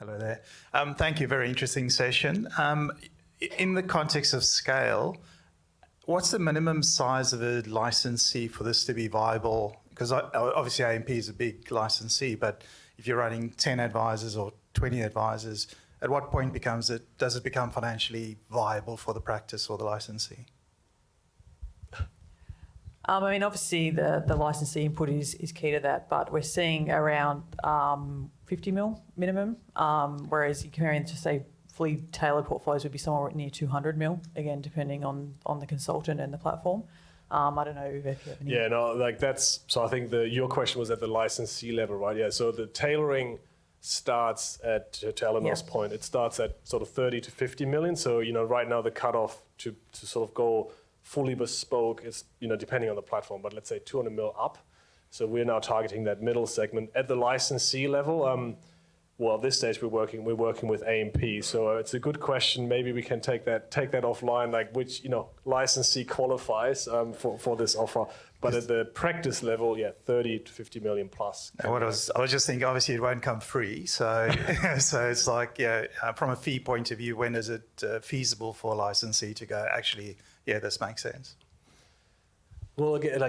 Hello there. Thank you. Very interesting session. In the context of scale, what's the minimum size of a licensee for this to be viable? Because obviously AMP is a big licensee, but if you're running 10 advisors or 20 advisors, at what point does it become financially viable for the practice or the licensee? I mean, obviously the licensee input is key to that, but we're seeing around 50 mil minimum, whereas you're comparing to say fully tailored portfolios would be somewhere near 200 mil, again, depending on the consultant and the platform. I don't know if you have any. Yeah, no, like that's, so I think your question was at the licensee level, right? Yeah, so the tailoring starts to Eleanor's point, it starts at sort of 30 to 50 million. So, right now the cutoff to sort of go fully bespoke is, depending on the platform, but let's say 200 mil up. So we're now targeting that middle segment. At the licensee level, well, at this stage we're working with AMP. So it's a good question. Maybe we can take that offline, like which licensee qualifies for this offer. But at the practice level, 30 to 50 million plus. I was just thinking, obviously it won't come free. So so it's like, from a fee point of view, when is it feasible for a licensee to go, actually, this makes sense? Well, again,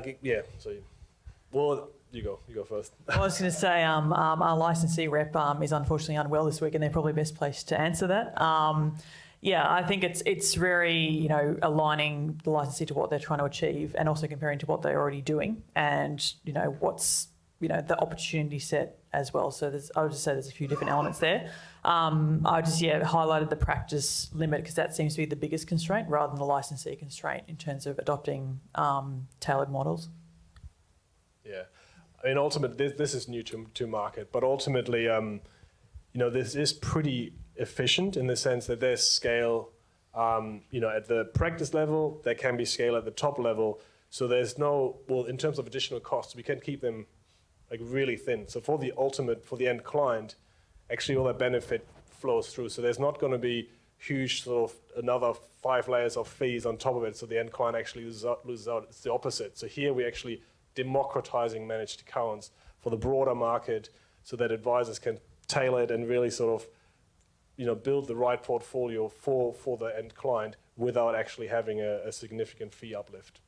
you go first. I was going to say our licensee rep is unfortunately unwell this week, and they're probably best placed to answer that. I think it's very, aligning the licensee to what they're trying to achieve and also comparing to what they're already doing and, what's, the opportunity set as well. So I would just say there's a few different elements there. I just, highlighted the practice limit because that seems to be the biggest constraint rather than the licensee constraint in terms of adopting tailored models. Yeah. I mean, ultimately, this is new to market, but ultimately, this is pretty efficient in the sense that there's scale, at the practice level, there can be scale at the top level. So there's in terms of additional costs, we can keep them like really thin. So for the end client, actually all that benefit flows through. So there's not going to be huge sort of another 5 layers of fees on top of it. So the end client actually loses out. It's the opposite. So here we actually democratizing managed accounts for the broader market so that advisors can tailor it and really sort of, build the right portfolio for the end client without actually having a significant fee uplift.